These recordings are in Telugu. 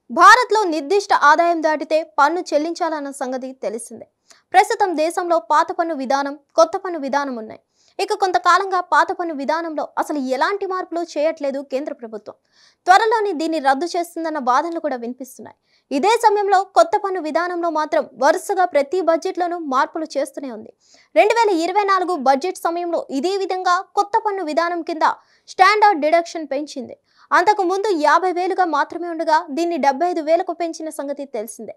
భారత్లో నిర్దిష్ట ఆదాయం దాటితే పన్ను చెల్లించాలన్న సంగతి తెలిసిందే. ప్రస్తుతం దేశంలో పాత పన్ను విధానం, కొత్త పన్ను విధానం ఉన్నాయి. ఇక కొంతకాలంగా పాత పన్ను విధానంలో అసలు ఎలాంటి మార్పులు చేయట్లేదు కేంద్ర ప్రభుత్వం. త్వరలోనే దీన్ని రద్దు చేస్తుందన్న వాదనలు కూడా వినిపిస్తున్నాయి. ఇదే సమయంలో కొత్త పన్ను విధానంలో మాత్రం వరుసగా ప్రతి బడ్జెట్లోనూ మార్పులు చేస్తూనే ఉంది. 2024 బడ్జెట్ సమయంలో ఇదే విధంగా కొత్త పన్ను విధానం కింద స్టాండర్డ్ డిడక్షన్ పెంచింది. అంతకు ముందు 50,000గా మాత్రమే ఉండగా దీన్ని 75,000కు పెంచిన సంగతి తెలిసిందే.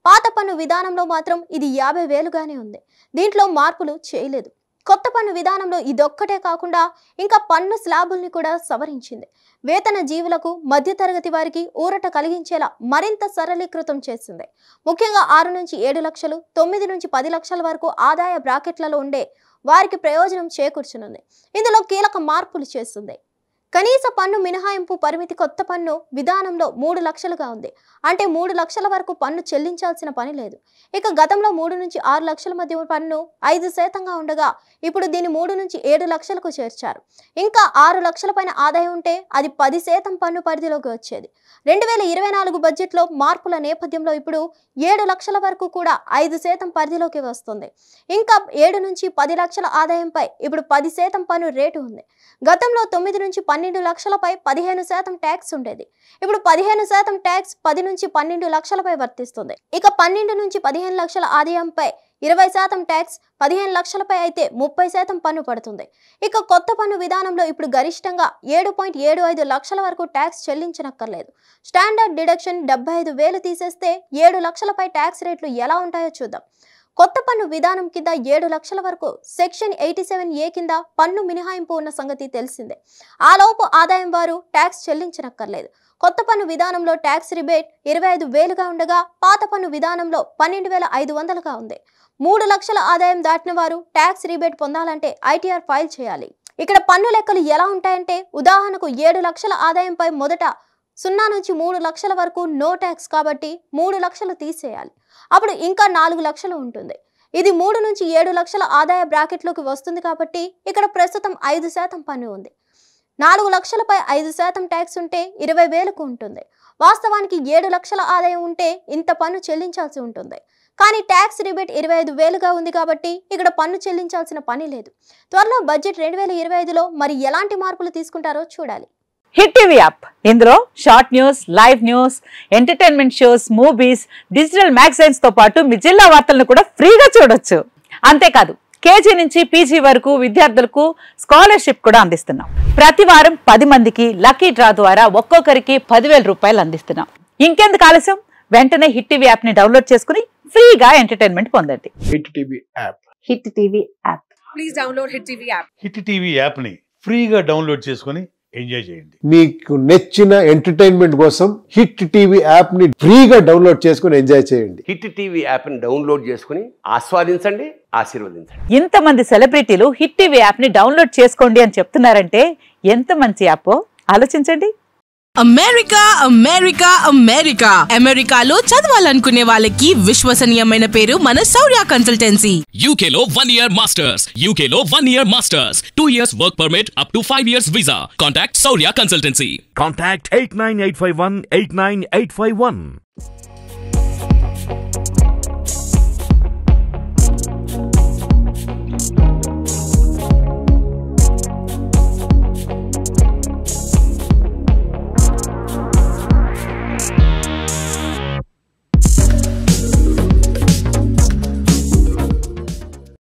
పాత పన్ను విధానంలో మాత్రం ఇది 50,000గానే ఉంది. దీంట్లో మార్పులు చేయలేదు. కొత్త పన్ను విధానంలో ఇదొక్కటే కాకుండా ఇంకా పన్ను స్లాబుల్ని కూడా సవరించింది. వేతన జీవులకు, మధ్యతరగతి వారికి ఊరట కలిగించేలా మరింత సరళీకృతం చేసింది. ముఖ్యంగా 6 నుంచి 7 లక్షలు, 9 నుంచి 10 లక్షల వరకు ఆదాయ బ్రాకెట్లలో ఉండే వారికి ప్రయోజనం చేకూర్చనుంది. ఇందులో కీలక మార్పులు చేస్తుంది. కనీస పన్ను మినహాయింపు పరిమితి కొత్త పన్ను విధానంలో 3 లక్షలుగా ఉంది. అంటే 3 లక్షల వరకు పన్ను చెల్లించాల్సిన పని లేదు. ఇక గతంలో 3 నుంచి 6 లక్షల మధ్య పన్ను 5%గా ఉండగా ఇప్పుడు దీన్ని 3 నుంచి 7 లక్షలకు చేర్చారు. ఇంకా 6 లక్షల పైన ఆదాయం ఉంటే అది 10% పన్ను పరిధిలోకి వచ్చేది. 2024 బడ్జెట్లో మార్పుల నేపథ్యంలో ఇప్పుడు 7 లక్షల వరకు కూడా 5% పరిధిలోకి వస్తుంది. ఇంకా 7 నుంచి 10 లక్షల ఆదాయంపై ఇప్పుడు 10% పన్ను రేటు ఉంది. గతంలో 9 నుంచి 12 లక్షలపై 15% ట్యాక్స్ ఉండేది. ఇప్పుడు 15% ట్యాక్స్ 10 నుంచి 12 లక్షలపై వర్తిస్తుంది. ఇక 12 నుంచి 15 లక్షల ఆదాయంపై 20% ట్యాక్స్, 15 లక్షలపై అయితే 30% పన్ను పడుతుంది. ఇక కొత్త పన్ను విధానంలో ఇప్పుడు గరిష్టంగా 7.75 లక్షల వరకు ట్యాక్స్ చెల్లించనక్కర్లేదు. స్టాండర్డ్ డిడక్షన్ 75,000 తీసేస్తే 7 లక్షలపై ట్యాక్స్ రేట్లు ఎలా ఉంటాయో చూద్దాం. కొత్త పన్ను విధానం కింద 7 లక్షల వరకు సెక్షన్ 87A కింద పన్ను మినహాయింపు ఉన్న సంగతి తెలిసిందే. ఆలోపు ఆదాయం వారు ట్యాక్స్ చెల్లించనక్కర్లేదు. కొత్త పన్ను విధానంలో ట్యాక్స్ రిబేట్ 25,000గా ఉండగా పాత పన్ను విధానంలో 12,500గా ఉంది. 3 లక్షల ఆదాయం దాటిన వారు ట్యాక్స్ రిబేట్ పొందాలంటే ITR ఫైల్ చేయాలి. ఇక్కడ పన్ను లెక్కలు ఎలా ఉంటాయంటే ఉదాహరణకు 7 లక్షల ఆదాయంపై మొదట 0 నుంచి 3 లక్షల వరకు నో ట్యాక్స్ కాబట్టి 3 లక్షలు తీసేయాలి. అప్పుడు ఇంకా 4 లక్షలు ఉంటుంది. ఇది 3 నుంచి 7 లక్షల ఆదాయ బ్రాకెట్లోకి వస్తుంది కాబట్టి ఇక్కడ ప్రస్తుతం 5% పన్ను ఉంది. 4 లక్షలపై 5% ట్యాక్స్ ఉంటే 20,000కు ఉంటుంది. వాస్తవానికి 7 లక్షల ఆదాయం ఉంటే ఇంత పన్ను చెల్లించాల్సి ఉంటుంది. కానీ ట్యాక్స్ రిబేట్ 25,000గా ఉంది కాబట్టి ఇక్కడ పన్ను చెల్లించాల్సిన పని లేదు. త్వరలో బడ్జెట్ 2025లో మరి ఎలాంటి మార్పులు తీసుకుంటారో చూడాలి. హిట్ టీవీ యాప్, ఇందులో short news, live news, entertainment shows, movies, digital magazines తో పాటు మీ జిల్లా వార్తలను కూడా ఫ్రీగా చూడొచ్చు. అంతేకాదు KG నుంచి PG వరకు విద్యార్థులకు స్కాలర్షిప్ కూడా అందిస్తున్నాం. ప్రతి వారం 10 మందికి లక్కీ డ్రా ద్వారా ఒక్కొక్కరికి 10,000 రూపాయలు అందిస్తున్నాం. ఇంకెందుకు ఆలస్యం, వెంటనే హిట్ టీవీ యాప్ ని డౌన్లోడ్ చేసుకుని ఫ్రీగా ఎంటర్టైన్మెంట్ పొందండి. Hit TV app. Hit TV app. Please download hit TV app. Hit TV app ని ఫ్రీగా డౌన్లోడ్ చేసుకుని ఎంజాయ్ చేయండి. మీకు నచ్చిన ఎంటర్టైన్మెంట్ కోసం హిట్ టీవీ యాప్ ని ఫ్రీగా డౌన్లోడ్ చేసుకుని ఎంజాయ్ చేయండి. హిట్ టీవీ యాప్ ని డౌన్లోడ్ చేసుకుని ఆస్వాదించండి, ఆశీర్వదించండి. ఇంతమంది సెలబ్రిటీలు హిట్ టీవీ యాప్ ని డౌన్లోడ్ చేసుకోండి అని చెప్తున్నారంటే ఎంత మంచి యాప్ ఆలోచించండి. అమెరికా అమెరికా అమెరికా అమెరికాలో చదవాలనుకునే వాళ్ళకి విశ్వసనీయమైన పేరు మన శౌర్య కన్సల్టెన్సీ. UK లో 1 year masters, UK లో 1 year masters, 2 years work permit up to 5 years visa. Contact Saurya Consultancy. Contact 89851 89851.